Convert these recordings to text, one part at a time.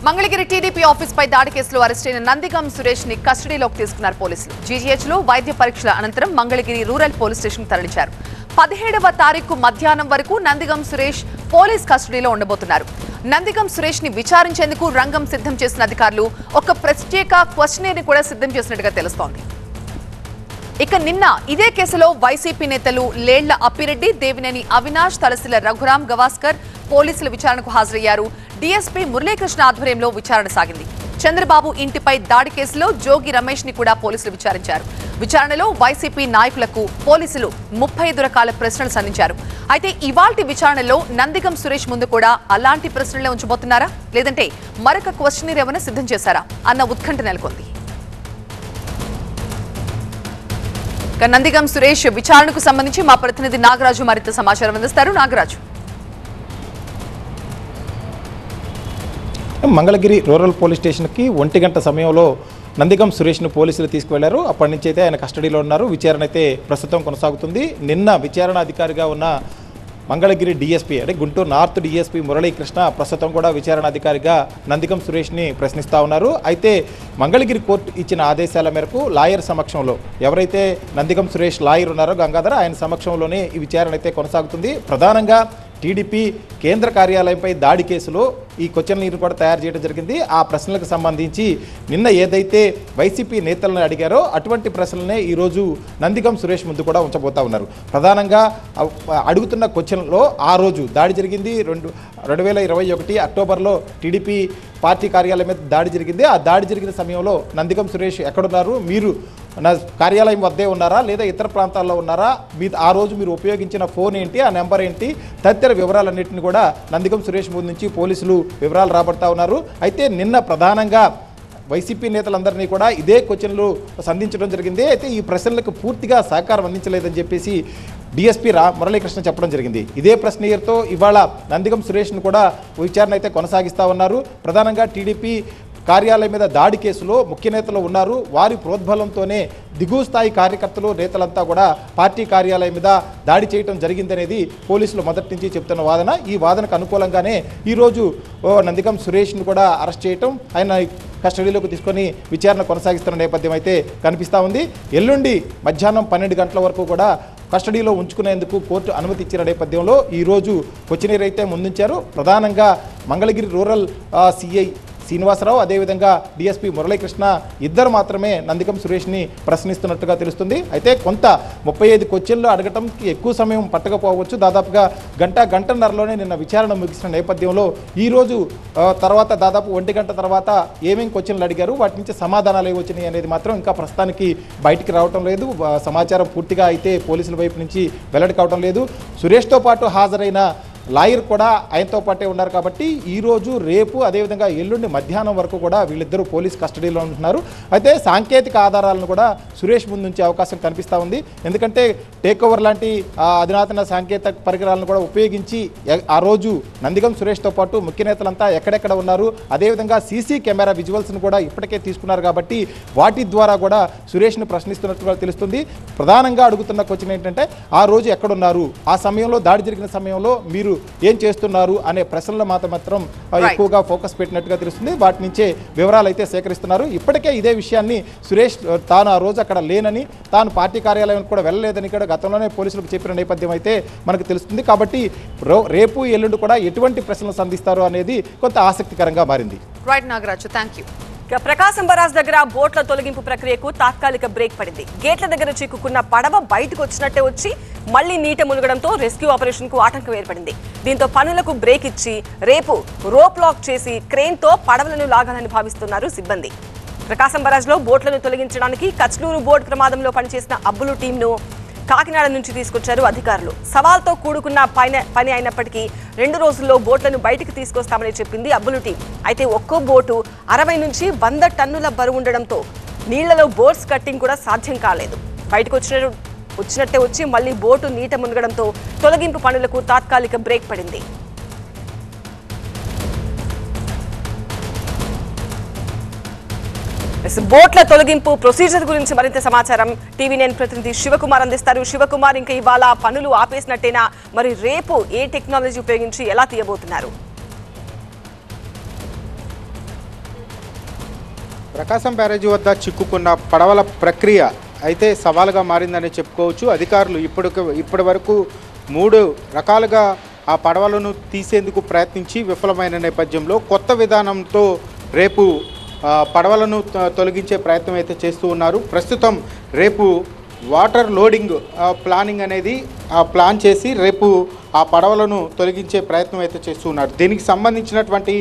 Mangalagiri TDP office పై దాడి కేసులో అరెస్టైన నందిగం సురేష్ ని కస్టడీలోకి తీసుకున్నారు పోలీసులు. జీజీహెచ్ లో వైద్య పరీక్షల అనంతరం మంగళగిరి రూరల్ పోలీస్ స్టేషన్ కు తరలించారు. 17వ తారీఖు మధ్యాహ్నం వరకు నందిగం సురేష్ పోలీస్ కస్టడీలో ఉండబోతున్నారు. నందిగం సురేష్ ని విచారించేందుకు రంగం సిద్ధం చేసిన అధికారులు ఒక ప్రత్యేక క్వశ్చనర్ ని కూడా సిద్ధం చేసినట్టుగా తెలుస్తోంది. ఇక నిన్న ఇదే కేసులో వైసీపీ నేతలు లేళ్ల అప్పిరెడ్డి, దేవినేని అవినాష్, తలసిల రఘురాం గవాస్కర్ పోలీసుల విచారణకు హాజరయ్యారు. డీఎస్పీ మురళీకృష్ణ ఆధ్వర్యంలో విచారణ సాగింది. చంద్రబాబు ఇంటిపై దాడి కేసులో జోగి రమేష్ ని కూడా పోలీసులు విచారించారు. విచారణలో వైసీపీ నాయకులకు పోలీసులు 35 రకాల ప్రశ్నలు సంధించారు. అయితే ఇవాల్టి విచారణలో నందిగం సురేష్ ముందు కూడా అలాంటి ప్రశ్నలే ఉంచబోతున్నారా, లేదంటే మరొక క్వశ్చనర్ ఏమైనా సిద్ధం చేశారా అన్న ఉత్కంఠ నెలకొంది. నందిగం సురేష్ విచారణకు సంబంధించి మా ప్రతినిధి నాగరాజు మరింత సమాచారం అందిస్తారు. నాగరాజు, మంగళగిరి రూరల్ పోలీస్ స్టేషన్కి 1 గంట సమయంలో నందిగం సురేష్ను పోలీసులు తీసుకువెళ్లారు. అప్పటి నుంచి అయితే ఆయన కస్టడీలో ఉన్నారు. విచారణ అయితే ప్రస్తుతం కొనసాగుతుంది. నిన్న విచారణ అధికారిగా ఉన్న మంగళగిరి డీఎస్పీ అంటే గుంటూరు నార్త్ డీఎస్పీ మురళీకృష్ణ ప్రస్తుతం కూడా విచారణ అధికారిగా నందిగం సురేష్ని ప్రశ్నిస్తూ ఉన్నారు. అయితే మంగళగిరి కోర్టు ఇచ్చిన ఆదేశాల మేరకు లాయర్ సమక్షంలో ఎవరైతే నందిగం సురేష్ లాయర్ ఉన్నారో గంగాధర్, ఆయన సమక్షంలోనే ఈ విచారణ అయితే కొనసాగుతుంది. ప్రధానంగా టీడీపీ కేంద్ర కార్యాలయంపై దాడి కేసులో ఈ క్వశ్చన్లను కూడా తయారు చేయడం జరిగింది. ఆ ప్రశ్నలకు సంబంధించి నిన్న ఏదైతే వైసీపీ నేతలను అడిగారో అటువంటి ప్రశ్నలనే ఈరోజు నందిగం సురేష్ ముందు కూడా ఉంచబోతా ఉన్నారు. ప్రధానంగా అడుగుతున్న క్వశ్చన్లో ఆ రోజు దాడి జరిగింది 2021 అక్టోబర్లో టీడీపీ పార్టీ కార్యాలయం మీద దాడి జరిగింది. ఆ దాడి జరిగిన సమయంలో నందిగం సురేష్ ఎక్కడున్నారు, మీరు నా కార్యాలయం వద్దే ఉన్నారా లేదా ఇతర ప్రాంతాల్లో ఉన్నారా, ఆ రోజు మీరు ఉపయోగించిన ఫోన్ ఏంటి, ఆ నెంబర్ ఏంటి, తదితర వివరాలన్నింటినీ కూడా నందిగం సురేష్ ముందు నుంచి పోలీసులు వివరాలు రాబడతా ఉన్నారు. అయితే నిన్న ప్రధానంగా వైసీపీ నేతలందరినీ కూడా ఇదే క్వశ్చన్లు సంధించడం జరిగింది. అయితే ఈ ప్రశ్నలకు పూర్తిగా సహకారం అందించలేదని చెప్పేసి డీఎస్పీ మురళీకృష్ణ చెప్పడం జరిగింది. ఇదే ప్రశ్నతో ఇవాళ నందిగం సురేష్ను కూడా విచారణ అయితే కొనసాగిస్తూ ఉన్నారు. ప్రధానంగా టీడీపీ కార్యాలయం మీద దాడి కేసులో ముఖ్య నేతలు ఉన్నారు. వారి ప్రోద్బలంతోనే దిగువ స్థాయి కార్యకర్తలు నేతలంతా కూడా పార్టీ కార్యాలయం మీద దాడి చేయడం జరిగిందనేది పోలీసులు మొదటి నుంచి చెప్తున్న వాదన. ఈ వాదనకు అనుకూలంగానే ఈరోజు నందిగం సురేష్ను కూడా అరెస్ట్ చేయటం, ఆయన కస్టడీలోకి తీసుకొని విచారణ కొనసాగిస్తున్న నేపథ్యం అయితే కనిపిస్తూ ఉంది. ఎల్లుండి మధ్యాహ్నం 12 గంటల వరకు కూడా కస్టడీలో ఉంచుకునేందుకు కోర్టు అనుమతి ఇచ్చిన నేపథ్యంలో ఈరోజు క్వశ్చనర్ అయితే ముందుంచారు. ప్రధానంగా మంగళగిరి రూరల్ సిఐ శ్రీనివాసరావు, అదేవిధంగా డీఎస్పీ మురళీకృష్ణ ఇద్దరు మాత్రమే నందిగం సురేష్ని ప్రశ్నిస్తున్నట్టుగా తెలుస్తుంది. అయితే కొంత 35 క్వశ్చన్లు అడగటంకి ఎక్కువ సమయం పట్టకపోవచ్చు. దాదాపుగా గంటన్నరలోనే నిన్న విచారణ ముగిసిన నేపథ్యంలో ఈరోజు తర్వాత దాదాపు 1 గంట తర్వాత ఏమేమి క్వశ్చన్లు అడిగారు, వాటి నుంచి సమాధానాలు వచ్చినాయి అనేది మాత్రం ఇంకా ప్రస్తుతానికి బయటికి రావటం లేదు. సమాచారం పూర్తిగా అయితే పోలీసుల వైపు నుంచి వెల్లడి కావటం లేదు. సురేష్తో పాటు హాజరైన లాయర్ కూడా ఆయనతో పాటే ఉన్నారు. కాబట్టి ఈరోజు రేపు అదేవిధంగా ఎల్లుండి మధ్యాహ్నం వరకు కూడా వీళ్ళిద్దరూ పోలీస్ కస్టడీలో ఉంటున్నారు. అయితే సాంకేతిక ఆధారాలను కూడా సురేష్ ముందు నుంచి అవకాశం కనిపిస్తూ ఉంది. ఎందుకంటే టేక్ ఓవర్ లాంటి అధునాతన సాంకేతిక పరికరాలను కూడా ఉపయోగించి ఆ రోజు నందిగం సురేష్తో పాటు ముఖ్య నేతలంతా ఎక్కడెక్కడ ఉన్నారు, అదేవిధంగా సీసీ కెమెరా విజువల్స్ను కూడా ఇప్పటికే తీసుకున్నారు. కాబట్టి వాటి ద్వారా కూడా సురేష్ను ప్రశ్నిస్తున్నట్టుగా తెలుస్తుంది. ప్రధానంగా అడుగుతున్న క్వశ్చన్ ఏంటంటే ఆ రోజు ఎక్కడున్నారు, ఆ సమయంలో దాడి జరిగిన సమయంలో మీరు ఏం చేస్తున్నారు అనే ప్రశ్నల మాత్రం ఎక్కువగా ఫోకస్ పెట్టినట్టుగా తెలుస్తుంది. వాటి నుంచే వివరాలు అయితే సేకరిస్తున్నారు. ఇప్పటికే ఇదే విషయాన్ని సురేష్ తాను ఆ రోజు అక్కడ లేనని, తాను పార్టీ కార్యాలయం కూడా వెళ్ళలేదని కూడా గతంలోనే పోలీసులకు చెప్పిన నేపథ్యం అయితే మనకు తెలుస్తుంది. కాబట్టి రేపు ఎల్లుండి కూడా ఎటువంటి ప్రశ్నలు సంధిస్తారు అనేది కొంత ఆసక్తికరంగా మారింది. Right Nagaraju, thank you. Prakasam barrage దగ్గర బోట్ల తొలగింపు ప్రక్రియకు తాత్కాలిక బ్రేక్ పడింది. గేట్ల దగ్గర చిక్కుకున్న పడవ బయటకు వచ్చినట్టే వచ్చి మళ్లీ నీట మునగడంతో రెస్క్యూ ఆపరేషన్ కు ఆటంకం ఏర్పడింది. దీంతో పనులకు బ్రేక్ ఇచ్చి రేపు రోప్ లాక్ చేసి క్రేన్ తో పడవలను లాగాలని భావిస్తున్నారు సిబ్బంది. ప్రకాశం బరాజ్ లో బోట్లను తొలగించడానికి కచ్లూరు బోర్డు ప్రమాదంలో పనిచేసిన అబ్బులు టీంను కాకినాడ నుంచి తీసుకొచ్చారు అధికారులు. సవాల్తో కూడుకున్న పని అయినప్పటికీ 2 రోజుల్లో బోట్లను బయటికి తీసుకొస్తామని చెప్పింది అబ్బులు టీం. అయితే ఒక్కో బోటు 60 నుంచి 100 టన్నుల బరువు ఉండడంతో నీళ్లలో బోట్స్ కట్టింగ్ కూడా సాధ్యం కాలేదు. బయటకు వచ్చినట్టే వచ్చి మళ్లీ బోటు నీట మునగడంతో తొలగింపు పనులకు తాత్కాలిక బ్రేక్ పడింది. బోట్ల తొలగింపు ప్రొసీజర్ గురించి మరింత సమాచారం టీవీ9 ప్రతినిధి శివకుమార్ అందిస్తారు. శివకుమార్, ఇంకా ఇవాళ పనులు ఆపేసినట్టేనా, మరి రేపు ఏ టెక్నాలజీ ఉపయోగించి ఎలా తీయబోతున్నారు? ప్రకాశం బ్యారేజీ వద్ద చిక్కుకున్న పడవల ప్రక్రియ అయితే సవాలుగా మారిందని చెప్పుకోవచ్చు. అధికారులు ఇప్పటి వరకు 3 రకాలుగా ఆ పడవలను తీసేందుకు ప్రయత్నించి విఫలమైన నేపథ్యంలో కొత్త విధానంతో రేపు పడవలను తొలగించే ప్రయత్నం అయితే చేస్తూ ఉన్నారు. ప్రస్తుతం రేపు వాటర్ లోడింగ్ ప్లానింగ్ అనేది ప్లాన్ చేసి రేపు ఆ పడవలను తొలగించే ప్రయత్నం అయితే చేస్తున్నారు. దీనికి సంబంధించినటువంటి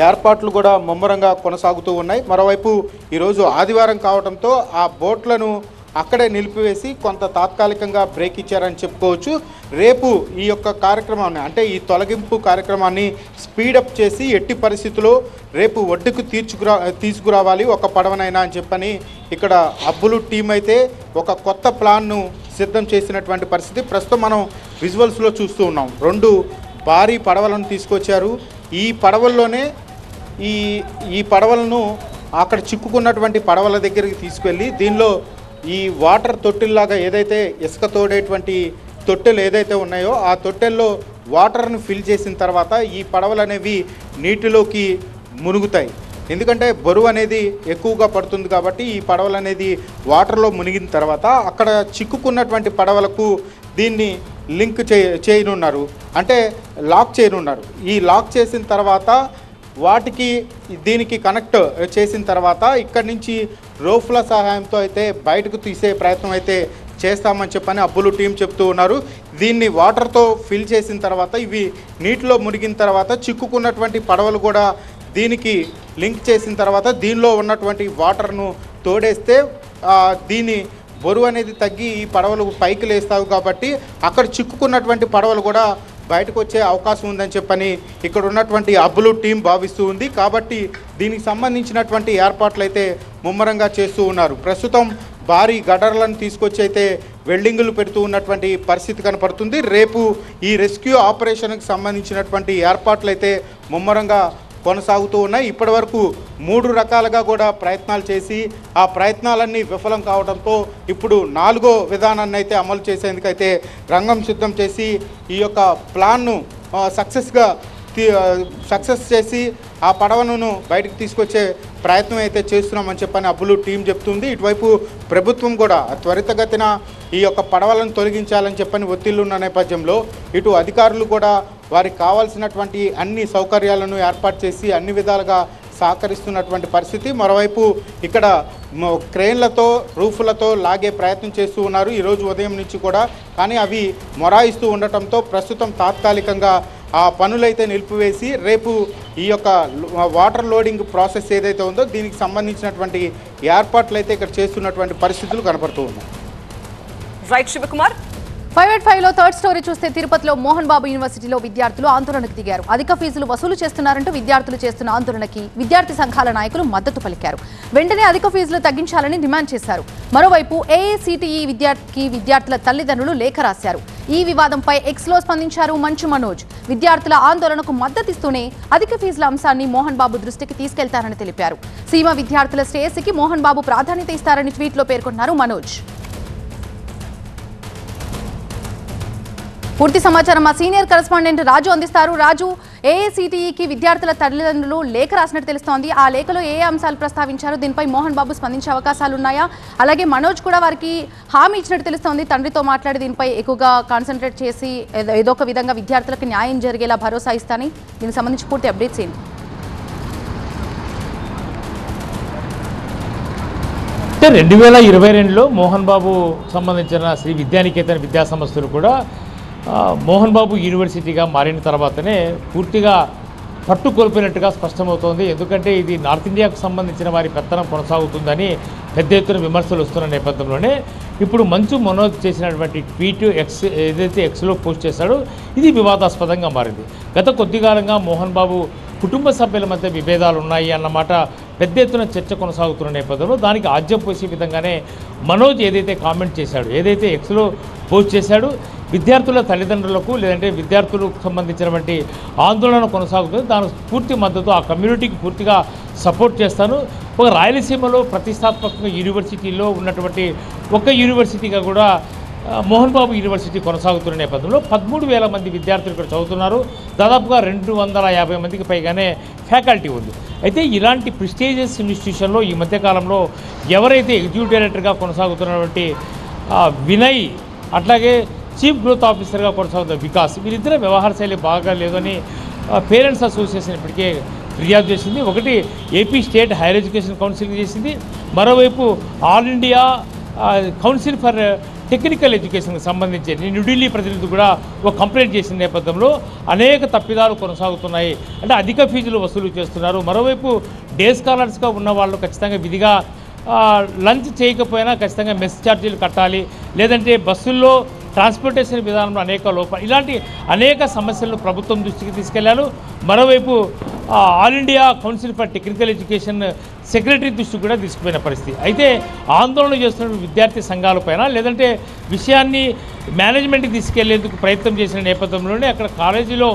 ఏర్పాట్లు కూడా ముమ్మరంగా కొనసాగుతూ ఉన్నాయి. మరోవైపు ఈరోజు ఆదివారం కావడంతో ఆ బోట్లను అక్కడే నిలిపివేసి కొంత తాత్కాలికంగా బ్రేక్ ఇచ్చారని చెప్పుకోవచ్చు. రేపు ఈ యొక్క కార్యక్రమాన్ని అంటే ఈ తొలగింపు కార్యక్రమాన్ని స్పీడప్ చేసి ఎట్టి పరిస్థితుల్లో రేపు ఒడ్డుకు తీసుకురావాలి ఒక పడవనైనా అని చెప్పని ఇక్కడ అబ్బులు టీం అయితే ఒక కొత్త ప్లాన్ను సిద్ధం చేసినటువంటి పరిస్థితి ప్రస్తుతం మనం విజువల్స్లో చూస్తూ ఉన్నాం. 2 భారీ పడవలను తీసుకొచ్చారు. ఈ పడవల్లోనే ఈ పడవలను అక్కడ చిక్కుకున్నటువంటి పడవల దగ్గరికి తీసుకెళ్ళి దీనిలో ఈ వాటర్ తొట్టెల్లాగా ఏదైతే ఇసుక తోడేటువంటి తొట్టెలు ఏదైతే ఉన్నాయో ఆ తొట్టెల్లో వాటర్ను ఫిల్ చేసిన తర్వాత ఈ పడవలు అనేవి నీటిలోకి మునుగుతాయి. ఎందుకంటే బరువు అనేది ఎక్కువగా పడుతుంది కాబట్టి ఈ పడవలు అనేది వాటర్లో మునిగిన తర్వాత అక్కడ చిక్కుకున్నటువంటి పడవలకు దీన్ని లింక్ చేయనున్నారు, అంటే లాక్ చేయనున్నారు. ఈ లాక్ చేసిన తర్వాత వాటికి దీనికి కనెక్ట్ చేసిన తర్వాత ఇక్కడి నుంచి రోఫ్ల సహాయంతో అయితే బయటకు తీసే ప్రయత్నం అయితే చేస్తామని చెప్పని అబ్బులు టీం చెప్తూ ఉన్నారు. దీన్ని వాటర్తో ఫిల్ చేసిన తర్వాత ఇవి నీటిలో మునిగిన తర్వాత చిక్కుకున్నటువంటి పడవలు కూడా దీనికి లింక్ చేసిన తర్వాత దీనిలో ఉన్నటువంటి వాటర్ను తోడేస్తే దీని బరువు అనేది తగ్గి ఈ పడవలు పైకి లేస్తావు కాబట్టి అక్కడ చిక్కుకున్నటువంటి పడవలు కూడా బయటకు వచ్చే అవకాశం ఉందని చెప్పని ఇక్కడ ఉన్నటువంటి అబ్బులు టీం భావిస్తూ ఉంది. కాబట్టి దీనికి సంబంధించినటువంటి ఏర్పాట్లు అయితే ముమ్మరంగా చేస్తూ ఉన్నారు. ప్రస్తుతం భారీ గడర్లను తీసుకొచ్చి అయితే వెల్డింగులు పెడుతూ ఉన్నటువంటి పరిస్థితి కనపడుతుంది. రేపు ఈ రెస్క్యూ ఆపరేషన్కి సంబంధించినటువంటి ఏర్పాట్లు అయితే ముమ్మరంగా కొనసాగుతూ ఉన్నాయి. ఇప్పటి వరకు 3 రకాలుగా కూడా ప్రయత్నాలు చేసి ఆ ప్రయత్నాలన్నీ విఫలం కావడంతో ఇప్పుడు 4వ విధానాన్ని అయితే అమలు చేసేందుకైతే రంగం సిద్ధం చేసి ఈ యొక్క ప్లాన్ను సక్సెస్ చేసి ఆ పడవను బయటకు తీసుకొచ్చే ప్రయత్నం అయితే చేస్తున్నామని చెప్పని అబ్బులు టీం చెప్తుంది. ఇటువైపు ప్రభుత్వం కూడా త్వరితగతిన ఈ యొక్క పడవలను తొలగించాలని చెప్పని ఒత్తిళ్లున్న నేపథ్యంలో ఇటు అధికారులు కూడా వారికి కావాల్సినటువంటి అన్ని సౌకర్యాలను ఏర్పాటు చేసి అన్ని విధాలుగా సహకరిస్తున్నటువంటి పరిస్థితి. మరోవైపు ఇక్కడ క్రేన్లతో రూఫులతో లాగే ప్రయత్నం చేస్తూ ఉన్నారు ఈరోజు ఉదయం నుంచి కూడా. కానీ అవి మొరాయిస్తూ ఉండటంతో ప్రస్తుతం తాత్కాలికంగా ఆ పనులైతే నిలిపివేసి రేపు ఈ యొక్క వాటర్ లోడింగ్ ప్రాసెస్ ఏదైతే ఉందో దీనికి సంబంధించినటువంటి ఏర్పాట్లు అయితే ఇక్కడ చేస్తున్నటువంటి పరిస్థితులు కనపడుతూ ఉన్నాయి. రైట్ శివకుమార్. 585లో థర్డ్ స్టోరీ చూస్తే తిరుపతిలో మోహన్ బాబు యూనివర్సిటీలో విద్యార్థులు ఆందోళనకు దిగారు. అధిక ఫీజులు వసూలు చేస్తున్నారంటూ విద్యార్థులు చేస్తున్న ఆందోళనకి విద్యార్థి సంఘాల నాయకులు మద్దతు పలికారు. వెంటనే అధిక ఫీజులు తగ్గించాలని డిమాండ్ చేశారు. మరోవైపు ఏఐసిటిఈ విద్యార్థుల తల్లిదండ్రులు లేఖ రాశారు. ఈ వివాదంపై ఎక్స్లో స్పందించారు మంచు మనోజ్. విద్యార్థుల ఆందోళనకు మద్దతిస్తూనే అధిక ఫీజుల అంశాన్ని మోహన్ బాబు దృష్టికి తీసుకెళ్తారని తెలిపారు. సీమ విద్యార్థుల శ్రేయస్సుకి మోహన్ బాబు ప్రాధాన్యత ఇస్తారని ట్వీట్లో పేర్కొన్నారు మనోజ్. పూర్తి సమాచారం మా సీనియర్ కరెస్పాండెంట్ రాజు అందిస్తారు. రాజు, ఏఐసిటిఈకి విద్యార్థుల తల్లిదండ్రులు లేఖ రాసినట్టు తెలుస్తోంది. ఆ లేఖలో ఏ అంశాలు ప్రస్తావించారు? దీనిపై మోహన్ బాబు స్పందించే అవకాశాలు ఉన్నాయా? అలాగే మనోజ్ కూడా వారికి హామీ ఇచ్చినట్టు తెలుస్తోంది. తండ్రితో మాట్లాడి దీనిపై ఎక్కువగా కాన్సన్ట్రేట్ చేసి ఏదో ఒక విధంగా విద్యార్థులకు న్యాయం జరిగేలా భరోసా ఇస్తానని. దీనికి సంబంధించి పూర్తి అప్డేట్స్ ఏంటి? 2022లో మోహన్ బాబు సంబంధించిన శ్రీ విద్యానికేతన్ విద్యా సంస్థలు కూడా మోహన్ బాబు యూనివర్సిటీగా మారిన తర్వాతనే పూర్తిగా పట్టు కోల్పోయినట్టుగా స్పష్టమవుతోంది. ఎందుకంటే ఇది నార్త్ ఇండియాకు సంబంధించిన వారి పెత్తనం కొనసాగుతుందని పెద్ద ఎత్తున విమర్శలు వస్తున్న నేపథ్యంలోనే ఇప్పుడు మంచు మనోజ్ చేసినటువంటి ట్వీట్ ఏదైతే ఎక్స్లో పోస్ట్ చేశాడో ఇది వివాదాస్పదంగా మారింది. గత కొద్దికాలంగా మోహన్ బాబు కుటుంబ సభ్యుల మధ్య విభేదాలు ఉన్నాయి అన్నమాట పెద్ద ఎత్తున చర్చ కొనసాగుతున్న నేపథ్యంలో దానికి ఆజ్యం పోసే విధంగానే మనోజ్ ఏదైతే కామెంట్ చేశాడు, ఏదైతే ఎక్స్లో పోస్ట్ చేశాడు, విద్యార్థుల తల్లిదండ్రులకు లేదంటే విద్యార్థులకు సంబంధించినటువంటి ఆందోళన కొనసాగుతుంది, దానికి పూర్తి మద్దతు ఆ కమ్యూనిటీకి పూర్తిగా సపోర్ట్ చేస్తాను. ఒక రాయలసీమలో ప్రతిష్టాత్మకంగా యూనివర్సిటీలో ఉన్నటువంటి ఒక యూనివర్సిటీగా కూడా మోహన్ బాబు యూనివర్సిటీ కొనసాగుతున్న నేపథ్యంలో 13,000 మంది విద్యార్థులు ఇక్కడ చదువుతున్నారు. దాదాపుగా 250 మందికి పైగానే ఫ్యాకల్టీ ఉంది. అయితే ఇలాంటి ప్రెస్టీజియస్ ఇన్స్టిట్యూషన్లో ఈ మధ్యకాలంలో ఎవరైతే ఎగ్జిక్యూటివ్ డైరెక్టర్గా కొనసాగుతున్నటువంటి వినయ్, అట్లాగే చీఫ్ గ్రోత్ ఆఫీసర్గా కొనసాగుతున్న వికాస్, వీరిద్దరి వ్యవహార శైలి బాగా లేదని పేరెంట్స్ అసోసియేషన్ ఇప్పటికే ఫిర్యాదు చేసింది. ఒకటి ఏపీ స్టేట్ హైయర్ ఎడ్యుకేషన్ కౌన్సిల్కి చేసింది, మరోవైపు all India council for technical ఎడ్యుకేషన్కి సంబంధించి న్యూఢిల్లీ ప్రతినిధి కూడా ఒక కంప్లైంట్ చేసిన నేపథ్యంలో అనేక తప్పిదాలు కొనసాగుతున్నాయి. అంటే అధిక ఫీజులు వసూలు చేస్తున్నారు. మరోవైపు డే స్కాలర్స్గా ఉన్న వాళ్ళు ఖచ్చితంగా విధిగా లంచ్ చేయకపోయినా ఖచ్చితంగా మెస్ ఛార్జీలు కట్టాలి, లేదంటే బస్సుల్లో ట్రాన్స్పోర్టేషన్ విధానంలో అనేక లోపాలు, ఇలాంటి అనేక సమస్యలను ప్రభుత్వం దృష్టికి తీసుకెళ్లారు. మరోవైపు all India council for technical education secretary దృష్టికి కూడా తీసుకుపోయిన పరిస్థితి. అయితే ఆందోళన చేస్తున్న విద్యార్థి సంఘాలపైన లేదంటే విషయాన్ని మేనేజ్మెంట్కి తీసుకెళ్లేందుకు ప్రయత్నం చేసిన నేపథ్యంలోనే అక్కడ కాలేజీలో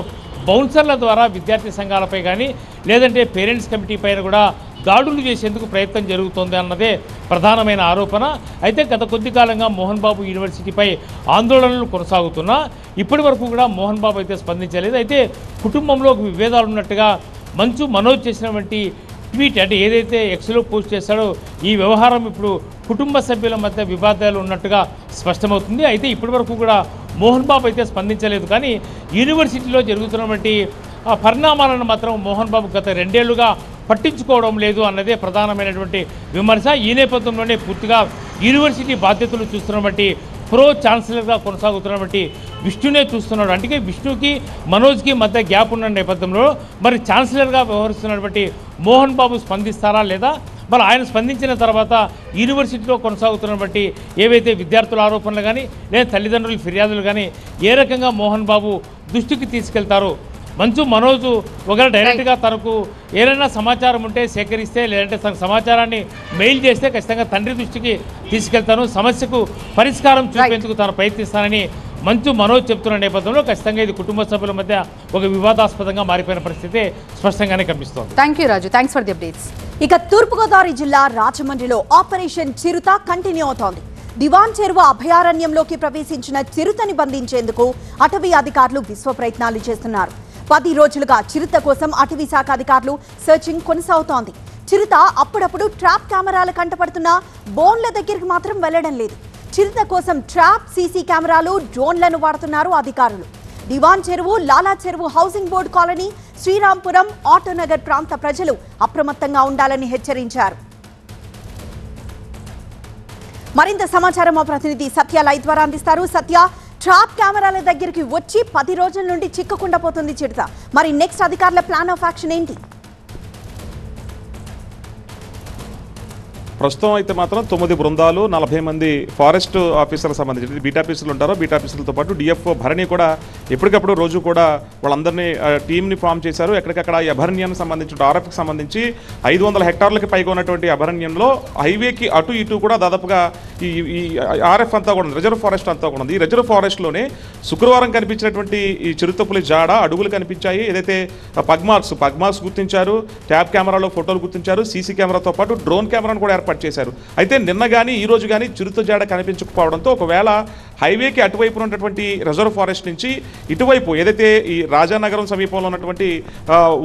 బౌన్సర్ల ద్వారా విద్యార్థి సంఘాలపై కానీ లేదంటే పేరెంట్స్ కమిటీ పైన కూడా దాడులు చేసేందుకు ప్రయత్నం జరుగుతోంది అన్నదే ప్రధానమైన ఆరోపణ. అయితే గత కొద్ది కాలంగా మోహన్ బాబు యూనివర్సిటీపై ఆందోళనలు కొనసాగుతున్నా ఇప్పటి వరకు కూడా మోహన్ బాబు అయితే స్పందించలేదు. అయితే కుటుంబంలో విభేదాలు ఉన్నట్టుగా మంచు మనోజ్ చేసినటువంటి ట్వీట్, అంటే ఏదైతే ఎక్స్లో పోస్ట్ చేశాడో ఈ వ్యవహారం ఇప్పుడు కుటుంబ సభ్యుల మధ్య వివాదాలు ఉన్నట్టుగా స్పష్టమవుతుంది. అయితే ఇప్పటి వరకు కూడా మోహన్ బాబు అయితే స్పందించలేదు. కానీ యూనివర్సిటీలో జరుగుతున్నటువంటి పరిణామాలను మాత్రం మోహన్ బాబు గత 2 ఏళ్లుగా పట్టించుకోవడం లేదు అన్నదే ప్రధానమైనటువంటి విమర్శ. ఈ నేపథ్యంలోనే పూర్తిగా యూనివర్సిటీ బాధ్యతలు చూస్తున్నటువంటి ప్రో ఛాన్సలర్గా కొనసాగుతున్నటువంటి విష్ణునే చూస్తున్నాడు. అంటే విష్ణుకి మనోజ్కి మధ్య గ్యాప్ ఉన్న నేపథ్యంలో మరి ఛాన్సలర్గా వ్యవహరిస్తున్నటువంటి మోహన్ బాబు స్పందిస్తారా లేదా, మరి ఆయన స్పందించిన తర్వాత యూనివర్సిటీలో కొనసాగుతున్నటువంటి ఏవైతే విద్యార్థుల ఆరోపణలు కానీ లేదా తల్లిదండ్రుల ఫిర్యాదులు కానీ ఏ రకంగా మోహన్ బాబు దృష్టికి తీసుకెళ్తారు. మంచు మనోజు ఒకవేళ డైరెక్ట్గా తనకు ఏదైనా సమాచారం ఉంటే సేకరిస్తే లేదంటే తన సమాచారాన్ని మెయిల్ చేస్తే ఖచ్చితంగా తండ్రి దృష్టికి తీసుకెళ్తాను, సమస్యకు పరిష్కారం చూపేందుకు తాను ప్రయత్నిస్తానని మంచు మనోజ్ చెప్తున్న నేపథ్యంలో ఖచ్చితంగా ఇది కుటుంబ సభ్యుల మధ్య ఒక వివాదాస్పదంగా మారిపోయిన పరిస్థితి స్పష్టంగానే కనిపిస్తోంది. Thank you Raju, thanks for the updates. ఇక తూర్పుగోదావరి జిల్లా రాజమండ్రిలో ఆపరేషన్ చిరుత కంటిన్యూ అవుతోంది. దివాన్ చెరువు అభయారణ్యంలోకి ప్రవేశించిన చిరుతని బంధించేందుకు అటవీ అధికారులు విశ్వ ప్రయత్నాలు చేస్తున్నారు. 10 రోజులుగా చిరుత కోసం అటవీ శాఖ అధికారులు సర్చింగ్ కొనసాగుతోంది. చిరుత అప్పుడప్పుడు ట్రాప్ కెమెరాలు కంటపడుతున్నా బోన్ల దగ్గరికి మాత్రం వెళ్లడం లేదు. చిరుత కోసం ట్రాప్, సీసీ కెమెరాలు, డ్రోన్లను వాడుతున్నారు అధికారులు. దివాన్ చెరువు, లాలా చెరువు, housing board colony, Srirampuram, Autonagar ప్రాంత ప్రజలు అప్రమత్తంగా ఉండాలని హెచ్చరించారు. మరింత సమాచారం మా ప్రతినిధి సత్య లైవ్ ద్వారా అందిస్తారు. సత్య, ట్రాప్ కెమెరాల దగ్గరికి వచ్చి 10 రోజుల నుండి చిక్కకుండా పోతుంది చిరుత. మరి నెక్స్ట్ అధికారుల ప్లాన్ ఆఫ్ యాక్షన్ ఏంటి? ప్రస్తుతం అయితే మాత్రం 9 బృందాలు, 40 మంది ఫారెస్ట్ ఆఫీసర్లకు సంబంధించి బీట్ ఆఫీసర్లు ఉంటారో బీట్ ఆఫీసర్లతో పాటు డిఎఫ్ఓ భరణి కూడా ఎప్పటికప్పుడు రోజు కూడా వాళ్ళందరినీ టీంని ఫామ్ చేశారు. ఎక్కడికక్కడ ఈ అభయారణ్యానికి సంబంధించి ఆర్ఎఫ్కి సంబంధించి 500 హెక్టార్లకి పైగా ఉన్నటువంటి అభయారణ్యంలో హైవేకి అటు ఇటు కూడా దాదాపుగా ఈ ఆర్ఎఫ్ అంతా కూడా రిజర్వ్ ఫారెస్ట్ అంతా కూడా ఉంది. ఈ రిజర్వ్ ఫారెస్ట్లోనే శుక్రవారం కనిపించినటువంటి ఈ చిరుతపులి జాడ అడుగులు కనిపించాయి. ఏదైతే పగ్మార్క్స్ గుర్తించారు, ట్యాబ్ కెమెరాలో ఫోటోలు గుర్తించారు, సీసీ కెమెరాతో పాటు డ్రోన్ కెమెరాను కూడా ఏర్పాటు చేశారు. అయితే నిన్న కానీ ఈ రోజు కానీ చిరుత జాడ కనిపించకపోవడంతో ఒకవేళ హైవేకి అటువైపు ఉన్నటువంటి రిజర్వ్ ఫారెస్ట్ నుంచి ఇటువైపు ఏదైతే ఈ రాజానగరం సమీపంలో ఉన్నటువంటి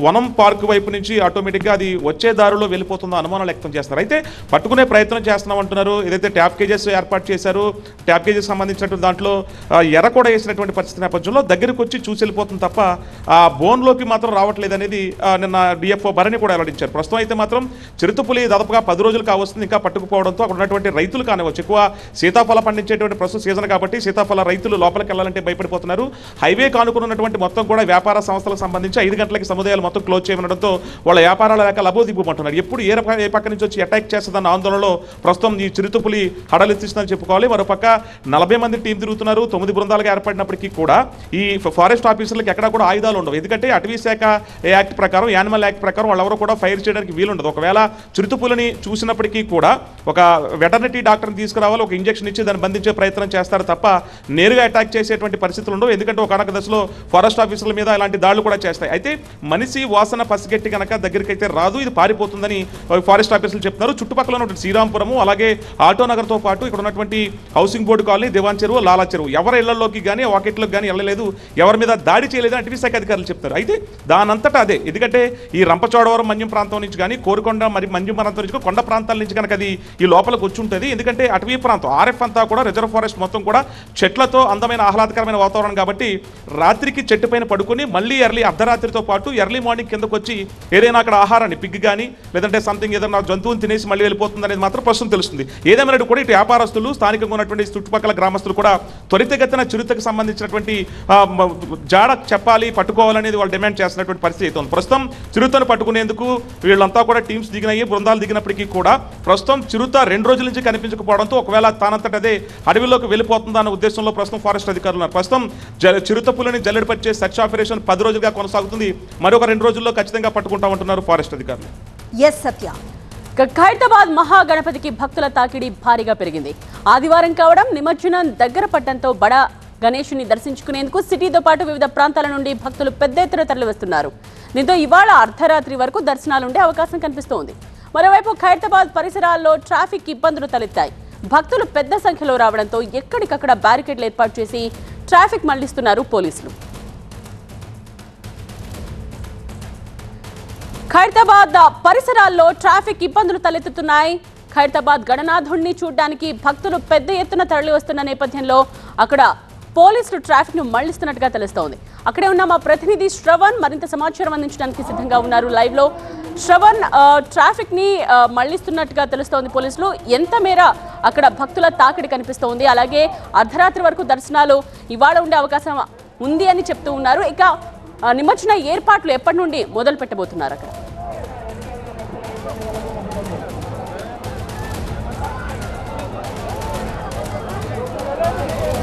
వనం పార్క్ వైపు నుంచి ఆటోమేటిక్గా అది వచ్చే దారిలో వెళ్ళిపోతుందో అనుమానాలు వ్యక్తం చేస్తున్నారు. అయితే పట్టుకునే ప్రయత్నం చేస్తున్నాం అంటున్నారు. ఏదైతే ట్యాప్ కేజెస్ ఏర్పాటు చేశారు, ట్యాప్ కేజెస్ సంబంధించినటువంటి దాంట్లో ఎర్ర కూడా వేసినటువంటి పరిస్థితి నేపథ్యంలో దగ్గరికి వచ్చి చూసి వెళ్ళిపోతుంది తప్ప ఆ బోన్లోకి మాత్రం రావట్లేదు అనేది నిన్న డిఎఫ్ఓ భరణి కూడా వెల్లడించారు. ప్రస్తుతం అయితే మాత్రం చిరుతపులి దాదాపుగా 10 రోజులు కావస్తుంది ఇంకా పట్టుకుపోవడంతో అక్కడ ఉన్నటువంటి రైతులు కానివచ్చు, ఎక్కువ సీతాఫల పండించేటువంటి ప్రస్తుత సీజన్ కాబట్టి సీతాఫల రైతులు లోపలికి వెళ్ళాలంటే భయపడిపోతున్నారు. హైవే కానుకున్నటువంటి మొత్తం కూడా వ్యాపార సంస్థలకు సంబంధించి 5 గంటలకి సముదాయాలు మొత్తం క్లోజ్ చేయడంతో వాళ్ళ వ్యాపారాల లేక లబోదిబ్బుమంటున్నారు. ఎప్పుడు ఏ పక్క నుంచి వచ్చి అటాక్ చేస్తుందన్న ఆందోళనలో ప్రస్తుతం ఈ చిరుతపులి హడలెత్తిస్తుందని చెప్పుకోవాలి. మరోపక్క 40 మంది టీం తిరుగుతున్నారు. 9 బృందాలుగా ఏర్పడినప్పటికీ కూడా ఈ ఫారెస్ట్ ఆఫీసర్లకు ఎక్కడా కూడా ఆయుధాలు ఉండవు. ఎందుకంటే అటవీ శాఖ యాక్ట్ ప్రకారం, యానిమల్ యాక్ట్ ప్రకారం వాళ్ళెవరూ కూడా ఫైర్ చేయడానికి వీలుండదు. ఒకవేళ చిరుతపులిని చూసినప్పటికీ కూడా ఒక వెటర్నరీ డాక్టర్ని తీసుకురావాలి, ఒక ఇంజెక్షన్ ఇచ్చి దాన్ని బంధించే ప్రయత్నం చేస్తారు తప్ప నేరుగా అటాక్ చేసేటువంటి పరిస్థితులు ఉండవు. ఎందుకంటే ఒకనొక దశలో ఫారెస్ట్ ఆఫీసర్ల మీద ఇలాంటి దాడులు కూడా చేస్తాయి. అయితే మనిషి వాసన పసిగట్టి కనుక దగ్గరికి అయితే రాదు, ఇది పారిపోతుందని ఫారెస్ట్ ఆఫీసర్లు చెప్తున్నారు. చుట్టుపక్కల ఉన్నటువంటి శ్రీరాంపురము అలాగే ఆటోనగర్తో పాటు ఇక్కడ ఉన్నటువంటి హౌసింగ్ బోర్డు కాలనీ, దివాన్ చెరువు, లాలా చెరువు ఎవరి ఇళ్లలోకి కానీ వాకెట్లోకి కానీ వెళ్ళలేదు, ఎవరి మీద దాడి చేయలేదు అటవీ శాఖ అధికారులు చెప్తారు. అయితే దానంతటా అదే, ఎందుకంటే ఈ రంపచోడవరం మన్యం ప్రాంతం నుంచి కానీ కోరుకొండ మరి మన్యం ప్రాంతం నుంచి కొండ ప్రాంతాల నుంచి కనుక అది ఈ లోపలికి వచ్చి ఉంటుంది. ఎందుకంటే అటవీ ప్రాంతం ఆర్ఎఫ్ అంతా కూడా రిజర్వ్ ఫారెస్ట్ మొత్తం కూడా చెట్లతో అందమైన ఆహ్లాదకరమైన వాతావరణం కాబట్టి రాత్రికి చెట్టు పైన పడుకుని మళ్ళీ అర్ధరాత్రితో పాటు ఎర్లీ మార్నింగ్ కిందకు వచ్చి ఏదైనా అక్కడ ఆహారాన్ని పిగ్ కానీ లేదంటే సంథింగ్ ఏదైనా జంతువుని తినేసి మళ్ళీ వెళ్ళిపోతుంది అనేది మాత్రం ప్రస్తుతం తెలుస్తుంది. ఏదేమైనా కూడా ఇటు వ్యాపారస్తులు, స్థానికంగా ఉన్నటువంటి చుట్టుపక్కల గ్రామస్తులు కూడా త్వరితగతిన చిరుతకు సంబంధించినటువంటి జాడ చెప్పాలి, పట్టుకోవాలనేది వాళ్ళు డిమాండ్ చేస్తున్నటువంటి పరిస్థితి అవుతుంది. ప్రస్తుతం చిరుతను పట్టుకునేందుకు వీళ్ళంతా కూడా టీమ్స్ దిగినాయి, బృందాలు దిగినప్పటికీ కూడా ప్రస్తుతం చిరుత 2 రోజుల నుంచి కనిపించకపోవడంతో ఒకవేళ తానంతటదే అడవిలోకి వెళ్ళిపోతుందన్న ఉద్దేశంలో ప్రస్తుతం ఫారెస్ట్ అధికారులు ఉన్నారు. ప్రస్తుతం చిరుత పులిని జల్లెడపరిచే సెర్చ్ ఆపరేషన్ 10 రోజులుగా కొనసాగుతుంది. మరొక 2 రోజుల్లో ఖచ్చితంగా పట్టుకుంటామంటున్నారు ఫారెస్ట్ అధికారులు. ఎస్ సత్య. ఖైరతాబాద్ మహాగణపతికి భక్తుల తాకిడి భారీగా పెరిగింది. ఆదివారం కావడం, నిమజ్జనం దగ్గర పడ్డంతో బడా గణేశుని దర్శించుకునేందుకు సిటీతో పాటు వివిధ ప్రాంతాల నుండి భక్తులు పెద్ద ఎత్తున తరలివస్తున్నారు. దీంతో ఇవాళ అర్ధరాత్రి వరకు దర్శనాలుండే అవకాశం కనిపిస్తోంది. మరోవైపు ఖైరతాబాద్ పరిసరాల్లో ట్రాఫిక్ ఇబ్బందులు తలెత్తాయి. భక్తులు పెద్ద సంఖ్యలో రావడంతో ఎక్కడికక్కడ బ్యారికేడ్లు ఏర్పాటు చేసి ట్రాఫిక్ మళ్లిస్తున్నారు పోలీసులు. ఖైరతాబాద్ పరిసరాల్లో ట్రాఫిక్ ఇబ్బందులు తలెత్తుతున్నాయి. ఖైరతాబాద్ గణనాథుడిని చూడడానికి భక్తులు పెద్ద ఎత్తున తరలి వస్తున్న నేపథ్యంలో అక్కడ పోలీసులు ట్రాఫిక్ ను మళ్లిస్తున్నట్టుగా తెలుస్తోంది. అక్కడే ఉన్న మా ప్రతినిధి శ్రవణ్ మరింత సమాచారం అందించడానికి సిద్ధంగా ఉన్నారు లైవ్ లో. శ్రవణ్, ట్రాఫిక్ ని మళ్లిస్తున్నట్టుగా తెలుస్తోంది పోలీసులు. ఎంత మేర అక్కడ భక్తుల తాకిడి కనిపిస్తోంది, అలాగే అర్ధరాత్రి వరకు దర్శనాలు ఇవాళ ఉండే అవకాశం ఉంది అని చెప్తూ ఉన్నారు. ఇక నిమజ్జన ఏర్పాట్లు ఎప్పటి నుండి మొదలు పెట్టబోతున్నారు అక్కడ?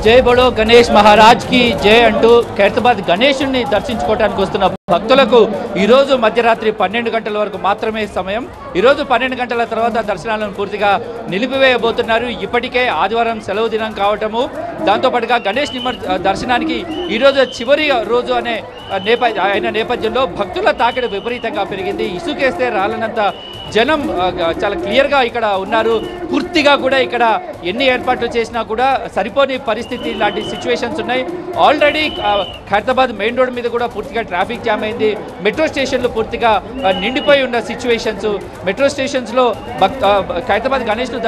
జై బోలో గణేష్ మహారాజ్ కి జై అంటూ ఖైరతాబాద్ గణేశుని దర్శించుకోవడానికి వస్తున్న భక్తులకు ఈరోజు మధ్యరాత్రి 12 గంటల వరకు మాత్రమే సమయం. ఈరోజు 12 గంటల తర్వాత దర్శనాలను పూర్తిగా నిలిపివేయబోతున్నారు. ఇప్పటికే ఆదివారం సెలవు దినం కావటము, దాంతోపాటుగా గణేష్ దర్శనానికి ఈరోజు చివరి రోజు అయిన నేపథ్యంలో భక్తుల తాకిడి విపరీతంగా పెరిగింది. ఇసుకేస్తే రాలనంత జనం చాలా క్లియర్గా ఇక్కడ ఉన్నారు. పూర్తిగా కూడా ఇక్కడ ఎన్ని ఏర్పాట్లు చేసినా కూడా సరిపోని పరిస్థితి లాంటి సిచ్యువేషన్స్ ఉన్నాయి. ఆల్రెడీ ఖైరతాబాద్ మెయిన్ రోడ్ మీద కూడా పూర్తిగా ట్రాఫిక్ జామ్ అయింది. మెట్రో స్టేషన్లు పూర్తిగా నిండిపోయి ఉన్న సిచ్యువేషన్స్. మెట్రో స్టేషన్స్లో ఖైరతాబాద్ గణేష్ను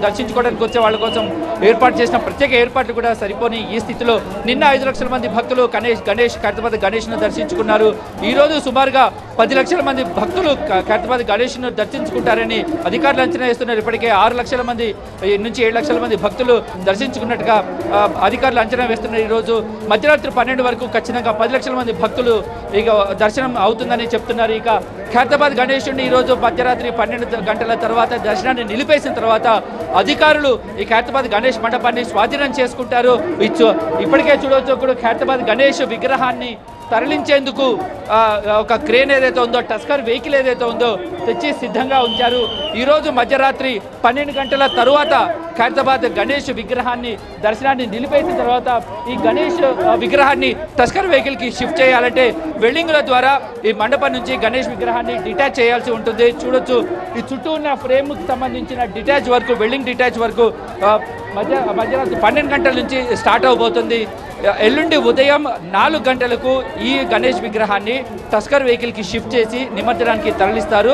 దర్శించుకోవడానికి వచ్చే వాళ్ళ కోసం ఏర్పాటు చేసిన ప్రత్యేక ఏర్పాట్లు కూడా సరిపోని ఈ స్థితిలో నిన్న 5 లక్షల మంది భక్తులు గణేష్ ఖైరతాబాద్ గణేష్ను దర్శించుకున్నారు. ఈరోజు సుమారుగా 10 లక్షల మంది భక్తులు ఖైరతాబాద్ గణేష్ను దర్శించుకుంటారని అధికారులు అంచనా వేస్తున్నారు. ఇప్పటికే 6 లక్షల మంది నుంచి 7 లక్షల మంది భక్తులు దర్శించుకున్నట్టుగా అధికారులు అంచనా వేస్తున్నారు. ఈరోజు మధ్యరాత్రి 12 వరకు ఖచ్చితంగా 10 లక్షల మంది భక్తులు ఇక దర్శనం అవుతుందని చెప్తున్నారు. ఇక ఖైరతాబాద్ గణేశుడిని ఈరోజు మధ్యరాత్రి 12 గంటల తర్వాత దర్శనాన్ని నిలిపేసిన తర్వాత అధికారులు ఈ ఖైరతాబాద్ గణేష్ మండపాన్ని స్వాధీనం చేసుకుంటారు. ఇప్పటికే చూడవచ్చు ఖైరతాబాద్ గణేష్ విగ్రహాన్ని తరలించేందుకు ఒక క్రేన్ ఏదైతే ఉందో, టస్కర్ వెహికల్ ఏదైతే ఉందో తెచ్చి సిద్ధంగా ఉంచారు. ఈరోజు మధ్యరాత్రి 12 గంటల తరువాత ఖైరతాబాద్ గణేష్ విగ్రహాన్ని దర్శనాన్ని నిలిపేసిన తర్వాత ఈ గణేష్ విగ్రహాన్ని టస్కర్ వెహికల్కి షిఫ్ట్ చేయాలంటే వెల్డింగ్ల ద్వారా ఈ మండపం నుంచి గణేష్ విగ్రహాన్ని డిటాచ్ చేయాల్సి ఉంటుంది. చూడొచ్చు, ఈ చుట్టూ ఉన్న ఫ్రేమ్కి సంబంధించిన డిటాచ్ వరకు, వెల్డింగ్ డిటాచ్ వరకు మధ్యరాత్రి 12 గంటల నుంచి స్టార్ట్ అవబోతుంది. ఎల్లుండి ఉదయం 4 గంటలకు ఈ గణేష్ విగ్రహాన్ని టస్కర్ వెహికల్కి షిఫ్ట్ చేసి నిమజ్జనానికి తరలిస్తారు.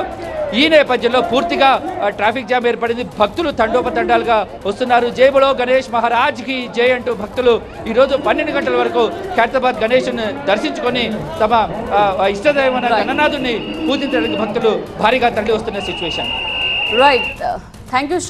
ఈ నేపథ్యంలో పూర్తిగా ట్రాఫిక్ జామ్ ఏర్పడింది. భక్తులు తండోపతండాలుగా వస్తున్నారు. జై బోలో గణేష్ మహారాజ్కి జై అంటూ భక్తులు ఈరోజు 12 గంటల వరకు ఖైరతాబాద్ గణేష్ను దర్శించుకొని తమ ఇష్టదైవమైన గణనాథుని పూజించడానికి భక్తులు భారీగా తరలి వస్తున్న సిచ్యువేషన్. Right, thank you.